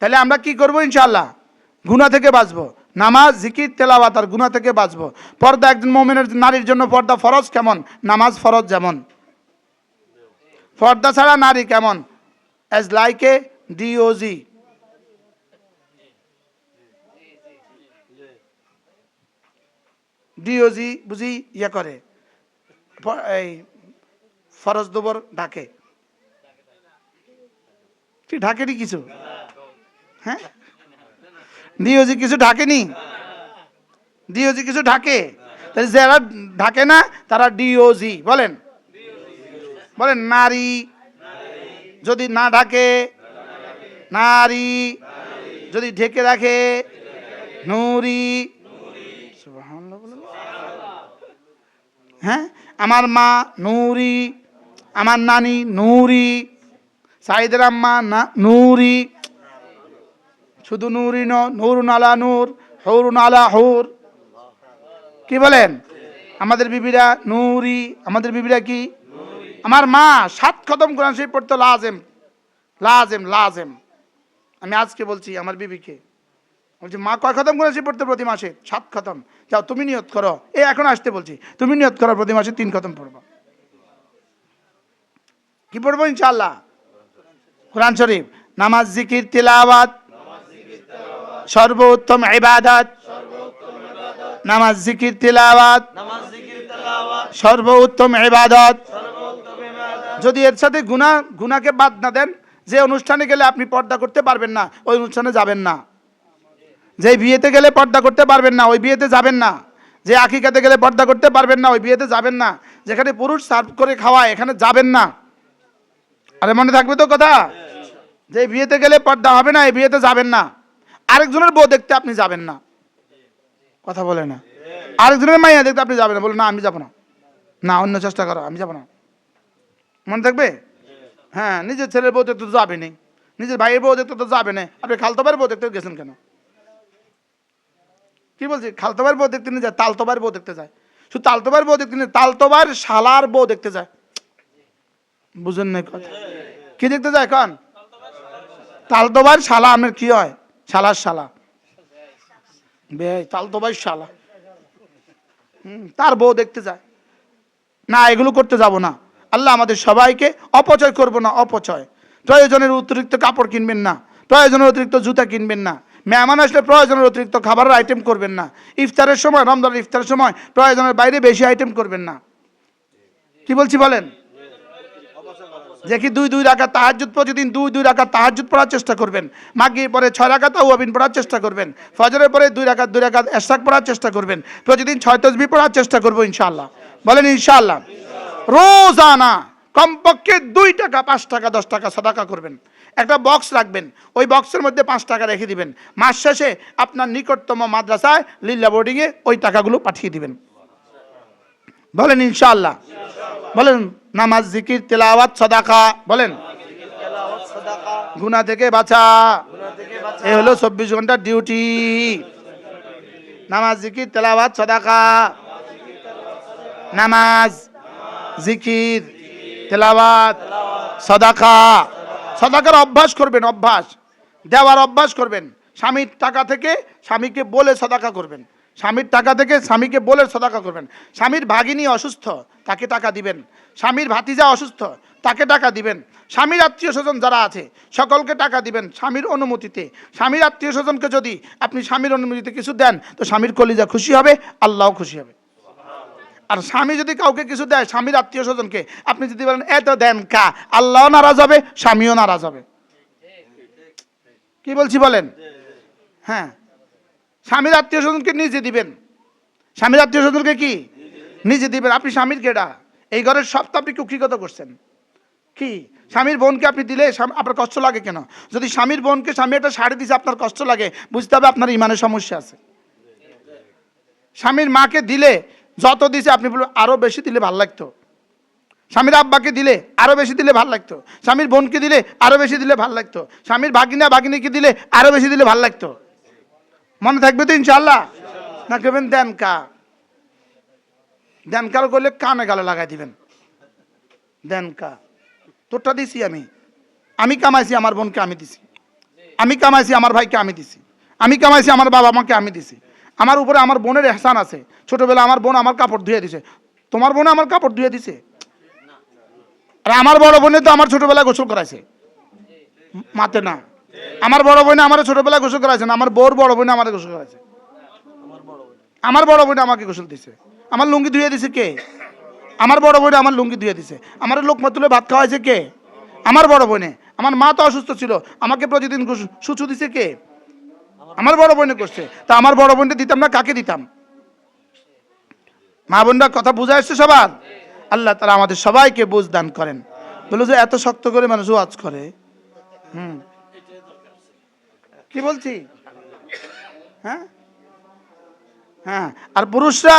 তাহলে আমরা কি করবো? ইনশাআল্লাহ গুনাহ থেকে বাঁচবো। নামাজ, জিকির, তেলাওয়াত আর গুনাহ থেকে বাঁচবো। পর্দা একজন মুমিনের নারীর জন্য পর্দা ফরজ কেমন? নামাজ ফরজ যেমন। পর্দা ছাড়া নারী কেমন? As like a DOG. DOG বুঝি ইয়ে করে, এই ফরজ দুবর ঢাকে। কি ঢাকেনি কিছু? হ্যাঁ, ডিওজি কিছু ঢাকেনি? ডিওজি কিছু ঢাকে? তাহলে যারা ঢাকে না তারা ডিওজি বলেন। বলেন নারী যদি না ঢাকে, নারী যদি ঢেকে রাখে, নুরি। সুবহানাল্লাহ বলেন। হ্যাঁ, আমার মা নূরি, আমার নানি নূরি, সাইদের আম্মা না নূরি। শুধু নূরি ন, নূরুন আলা নূর, হৌরুন আলা হৌর। কি বলেন? আমাদের বিবিরা নূরি, আমাদের বিবিরা কি? আমার মা 7 খতম কোরআন শরীফ পড়তো লাজেম লাজেম লাজেম। আমি আজকে বলছি আমার বিবিকে, বলছি মা কয় খতম কোরআন শরীফ পড়তে প্রতি মাসে? 7 খতম। যাও তুমি নিয়ত করো, এই এখন আসতে বলছি, তুমি নিয়ত করো প্রতি মাসে 3 খতম পড়বো। কি পড়বো? ইনশাআল্লাহ কোরআন শরীফ। নামাজ, জিকির, তিলাওয়াত সর্বোত্তম ইবাদত। নামাজ, জিকির, তিলাওয়াত সর্বোত্তম ইবাদত। যদি এর সাথে গুনাহকে বাদ না দেন, যে অনুষ্ঠানে গেলে আপনি পর্দা করতে পারবেন না ওই অনুষ্ঠানে যাবেন না। যে বিয়েতে গেলে পর্দা করতে পারবেন না ওই বিয়েতে যাবেন না। যে আকিকাতে গেলে পর্দা করতে পারবেন না ওই বিয়েতে যাবেন না। যেখানে পুরুষ সার্ভ করে খাওয়ায় এখানে যাবেন না। আরে মনে থাকবে তো কথা? যে বিয়েতে গেলে পর্দা হবে না এই বিয়েতে যাবেন না। আরেকজনের বউ দেখতে আপনি যাবেন না। কথা বলে না? আরেকজনের মাইয়া দেখতে আপনি যাবেন না। বলে না আমি যাবো না, না অন্য চেষ্টা করো, আমি যাবো না। মনে থাকবে? হ্যাঁ, নিজের ছেলের বউ দেখতে তো যাবে নেই, নিজের ভাইয়ের বউ দেখতে তো যাবে না। আপনি খালতো ভাইয়ের বউ দেখতে গেছেন কেন? কি বলছি? খালতো ভাইয়ের বউ দেখতে নিয়ে যায়, তালতো ভাইয়ের বউ দেখতে যায়। শুধু তালতো ভাইয়ের বউ দেখতে নিয়ে, তালতো ভাইয়ের শালার বউ দেখতে যায়। বুঝেন না কথা? কি দেখতে যায় এখন? তালতো ভাইয়ের শালা। আমার কি হয়? শালার শালা, তালতো ভাইয়ের শালা, তার বউ দেখতে যায় না। এগুলো করতে যাব না। আল্লাহ আমাদের সবাইকে অপচয় করব না। অপচয়, প্রয়োজনের অতিরিক্ত কাপড় কিনবেন না, প্রয়োজনের অতিরিক্ত জুতা কিনবেন না, মেহমান আসলে প্রয়োজনের অতিরিক্ত খাবারের আইটেম করবেন না, ইফতারের সময়, রমজানের ইফতারের সময় প্রয়োজনের বাইরে বেশি আইটেম করবেন না। কি বলছি বলেন? দেখি 2 রাকাত তাহাজ্জুদ, প্রতিদিন 2 রাকাত তাহাজ্জুদ পড়ার চেষ্টা করবেন। মাগরিবের পরে 6 রাকাত আওয়াবিন পড়ার চেষ্টা করবেন। ফজরের পরে 2 রাকাত ইশরাক পড়ার চেষ্টা করবেন। প্রতিদিন 6 তাসবিহ পড়ার চেষ্টা করব ইনশাআল্লাহ। বলেন ইনশাআল্লাহ। রোজানা কমপক্ষে 2 টাকা, 5 টাকা, 10 টাকা সাদাকা করবেন। একটা বক্স রাখবেন, ওই বক্সের মধ্যে 5 টাকা রেখে দিবেন। মাস শেষে আপনার নিকটতম মাদ্রাসায় লিল্লা বোর্ডিংয়ে ওই টাকাগুলো পাঠিয়ে দিবেন। বলেন ইনশাআল্লাহ। বলেন নামাজ, জিকির, তেলাওয়াত, সাদাকা। বলেন গুনাহ থেকে বাঁচা। এই হলো 24 ঘন্টার ডিউটি। নামাজ, জিকির, তেলাওয়াত, সাদাকা। নামাজ, জিকির, তেলাওয়াত, সাদাকা। সাদাকার অভ্যাস করবেন, অভ্যাস। দেওয়ার অভ্যাস করবেন। স্বামীর টাকা থেকে স্বামীকে বলে সদাকা করবেন। স্বামীর টাকা থেকে স্বামীকে বলে সদাকা করবেন। স্বামীর ভাগিনী অসুস্থ, তাকে টাকা দিবেন। স্বামীর ভাতিজা অসুস্থ, তাকে টাকা দিবেন। স্বামীর আত্মীয় স্বজন যারা আছে সকলকে টাকা দিবেন স্বামীর অনুমতিতে। স্বামীর আত্মীয় স্বজনকে যদি আপনি স্বামীর অনুমতিতে কিছু দেন তো স্বামীর কলিজা খুশি হবে, আল্লাহও খুশি হবে। আর স্বামী যদি কাউকে কিছু দেয় স্বামীর আত্মীয় স্বজনকে, আপনি যদি বলেন এত দেন কা, আল্লাহও নারাজ হবে, স্বামীও নারাজ হবে। কি বলছি বলেন? হ্যাঁ, স্বামীর আত্মীয় স্বজনকে নিজে দিবেন। স্বামীর আত্মীয় স্বজনকে কি নিজে দিবেন। আপনি স্বামীর কেডা? এই ঘরের সব তো আপনি কুক্ষিগত করছেন। কি স্বামীর বোনকে আপনি দিলে আপনার কষ্ট লাগে কেন? যদি স্বামীর বোনকে স্বামী একটা শাড়ি দিছে আপনার কষ্ট লাগে, বুঝতে হবে আপনার ইমানের সমস্যা আছে। স্বামীর মাকে দিলে যত দিছে আপনি বলবেন আরো বেশি দিলে ভালো লাগতো। স্বামীর আব্বাকে দিলে আরো বেশি দিলে ভালো লাগতো। স্বামীর বোনকে দিলে আরো বেশি দিলে ভালো লাগতো। স্বামীর ভাগিনা ভাগিনীকে দিলে আরো বেশি দিলে ভালো লাগতো। মনে থাকবে তো ইনশাআল্লাহ? না কেবেন দেন কা, দেন কাল করলে কানে গালে লাগাই দিবেন। দেন কা, তোরটা দিছি আমি কামাইছি, আমার বোনকে আমি দিছি। আমি কামাইছি, আমার ভাইকে আমি দিছি। আমি কামাইছি, আমার বাবা মাকে আমি দিছি। আমার উপরে আমার বোনের এহসান আছে। ছোটবেলা আমার বোন আমার কাপড় ধুয়ে দিছে, তোমার বোন আমার কাপড় ধুয়ে দিছে? আর আমার বড় বোনে তো আমার ছোটবেলায় গোসল করাইছে, মাতে না। আমার বড় বোনে আমার ছোটবেলায় গোসল করাইছে না, আমার বোর বড় বোনে আমার গোসল করাইছে। আমার বড় বোনে আমাকে গোসল দিছে। আমার লুঙ্গি ধুয়ে দিছে কে? আমার বড় বোনে আমার লুঙ্গি ধুয়ে দিছে। আমার লোকমা তুলে ভাত খাওয়াইছে কে? আমার বড় বোনে। আমার মা তো অসুস্থ ছিল, আমাকে প্রতিদিন সুচু দিছে কে? আমার বড় বোনে করছে। তা আমার বড় বোনটা দিতাম না, কাকে দিতাম? মা বোনরা কথা বুঝা আসছে সবার? আল্লাহ তাআলা আমাদের সবাইকে বুঝ দান করেন। বলো যে এত শক্ত করে মানুষ ওয়াজ করে। কি বলছি? হ্যাঁ হ্যাঁ। আর পুরুষরা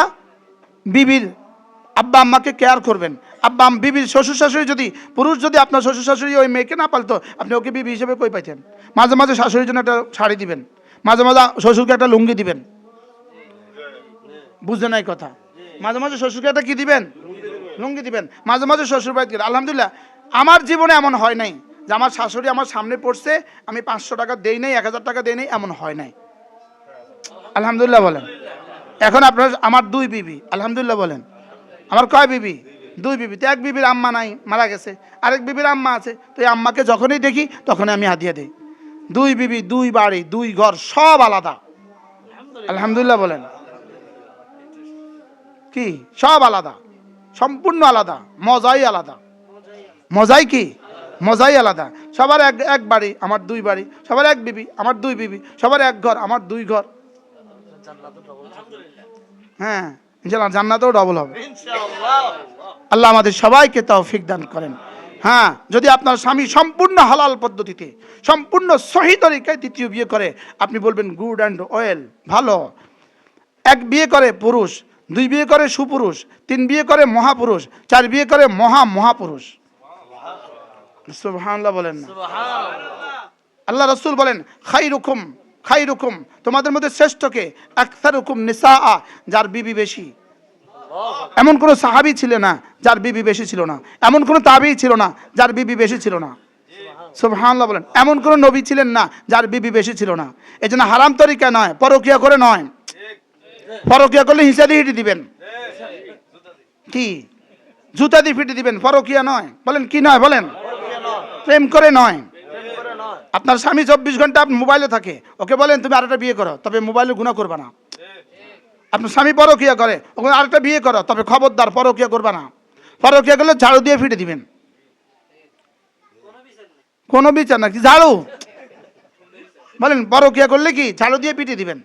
বিবির আব্বা আম্মাকে কেয়ার করবেন। আব্বা বিবির শ্বশুর শাশুড়ি যদি, পুরুষ যদি আপনার শ্বশুর শাশুড়ি ওই মেয়েকে না পালতো, আপনি ওকে বিবি হিসেবে কই পাইতেন? মাঝে মাঝে শাশুড়ির জন্য একটা শাড়ি দিবেন, মাঝে মাঝে শ্বশুরকে একটা লুঙ্গি দিবেন। বুঝে নাই কথা? মাঝে মাঝে শ্বশুরকে একটা কি দিবেন? লুঙ্গি দিবেন। মাঝে মাঝে শ্বশুর বাড়িতে গেলে, আলহামদুলিল্লাহ আমার জীবনে এমন হয় নাই যে আমার শাশুড়ি আমার সামনে পড়ছে আমি 500 টাকা দেই নাই, 1000 টাকা দেই নাই, এমন হয় নাই। আলহামদুলিল্লাহ বলেন। এখন আপনার আমার 2 বিবি, আলহামদুলিল্লাহ বলেন। আমার কয় বিবি? 2 বিবি। তো এক বিবির আম্মা নাই, মারা গেছে। আরেক বিবির আম্মা আছে, তো এই আম্মাকে যখনই দেখি তখনই আমি হাদিয়া দিই। 2 বিবি, 2 বাড়ি, 2 ঘর, সব আলাদা। আলহামদুলিল্লাহ বলেন। কি সব আলাদা, সম্পূর্ণ আলাদা, মজাই আলাদা। মজাই কি? মজাই আলাদা। সবার এক বাড়ি, আমার 2 বাড়ি। সবার এক বিবি, আমার 2 বিবি। সবার এক ঘর, আমার 2 ঘর। হ্যাঁ ইনশাআল্লাহ জান্নাতেও ডবল হবে ইনশাআল্লাহ। আল্লাহ আমাদের সবাইকে তৌফিক দান করেন। হ্যাঁ, যদি আপনার স্বামী সম্পূর্ণ হালাল পদ্ধতিতে, সম্পূর্ণ সহি তরিকায় দ্বিতীয় বিয়ে করে, আপনি বলবেন গুড অ্যান্ড ওয়েল, ভালো। 1 বিয়ে করে পুরুষ, 2 বিয়ে করে সুপুরুষ, 3 বিয়ে করে মহাপুরুষ, 4 বিয়ে করে মহাপুরুষ। সুবহানাল্লাহ বলেন না? আল্লাহ রাসূল বলেন খাইরুকুম, তোমাদের মধ্যে শ্রেষ্ঠ কে? আকসারুকুম নিসাআ, যার বিবি বেশি। এমন কোন সাহাবী ছিল না যার বিবি বেশি ছিল না। এমন কোন তাবেঈ ছিল না যার বিবি বেশি ছিল না। সুবহানাল্লাহ বলেন। এমন কোন নবী ছিলেন না যার বিবি বেশি ছিল না। এজন্য হারাম তরিকা নয়, পরকিয়া করে নয়। পরকিয়া করলে হিসা দিয়ে হিটি দিবেন। কি জুতা দিয়ে ফিটে দিবেন, পরকিয়া নয়। বলেন কি নয়? বলেন প্রেম করে নয়। আপনার স্বামী 24 ঘন্টা মোবাইলে থাকে, ওকে বলেন তুমি আরেকটা বিয়ে করো, তবে মোবাইলে গুনাহ করবে না। আপনার স্বামী পরকিয়া করে, ওকে আরেকটা বিয়ে করো, তবে খবরদার পরকিয়া করবে না। পরকিয়া করলে ঝাড়ু দিয়ে ফিটে দিবেন। কোনো বিচার না, কি ঝাড়ু? বলেন পরকিয়া করলে কি ঝাড়ু দিয়ে পিটে দিবেন।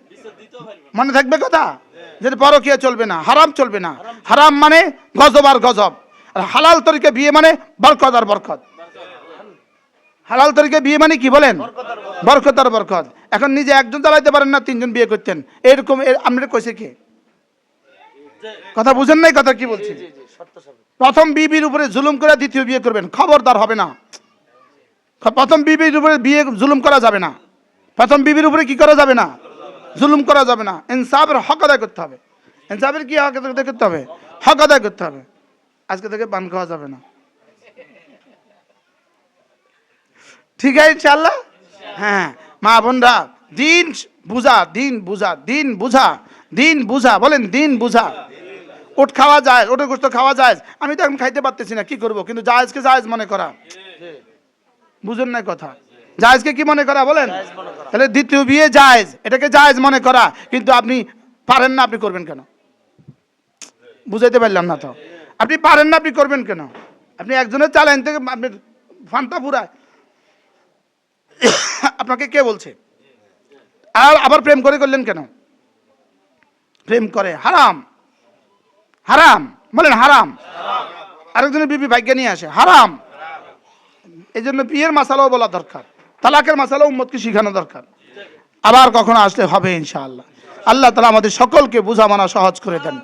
মনে থাকবে কথা? যে পরকিয়া চলবে না, হারাম চলবে না। হারাম মানে গজব আর গজব, আর হালাল তরিকা বিয়ে মানে বরকত আর বরকত। হালাল তরিকা বিয়ে মানে কি বলেন? বরকত আর বরকত। এখন নিজে একজন চালাইতে পারেন না, 3 জন বিয়ে করতেন, এরকম আপনার কইছে কে? কথা বুঝেন নাই? কথা কি বলছি? প্রথম বিবির উপরে জুলুম করে দ্বিতীয় বিয়ে করবেন, খবরদার হবে না। প্রথম বিবির উপরে বিয়ে জুলুম করা যাবে না। প্রথম বিবির উপরে কি করা যাবে না? জুলুম করা যাবে না। ইনসাফের হক আদায় করতে হবে। ইনসাফের কি হক আদায় করতে হবে? হক আদায় করতে হবে। আজকে থেকে পান খাওয়া যাবে না, ঠিক আছে ইনশাআল্লাহ? হ্যাঁ, মা বোনরা, দিন বুঝা, দিন বুঝা, দিন বুঝা, দিন বুঝা, বলেন দিন বুঝা। ওট খাওয়া যায়, ওটের গোস্ত খাওয়া যায়, আমি তো এখন খাইতে পারতেছি না, কি করব? কিন্তু জায়েজকে জায়েজ মনে করা, বুঝেন না কথা? জায়েজকে কি মনে করা বলেন? তাহলে দ্বিতীয় বিয়ে জায়েজ, এটাকে জায়েজ মনে করা, কিন্তু আপনি পারেন না, আপনি করবেন কেন? বুঝাইতে পারলাম না তো। আপনি পারেন না, আপনি করবেন কেন? আপনি একজনের চালান থেকে আপনি ফান্তা পুরায়, আপনাকে কে বলছে? আর আবার প্রেম করে করলেন কেন? প্রেম করে হারাম, হারাম, বলেন হারাম। আরেকজনের বিবি ভাগ্য নিয়ে আসে, হারাম। এই জন্য বিয়ের মাসালাও বলা দরকার, তালাকের মাসালা উম্মতকে শিখানো দরকার। আবার কখনো আসলে হবে ইনশাআল্লাহ। আল্লাহ তাআলা আমাদের সকলকে বুঝা মানা সহজ করে দেন।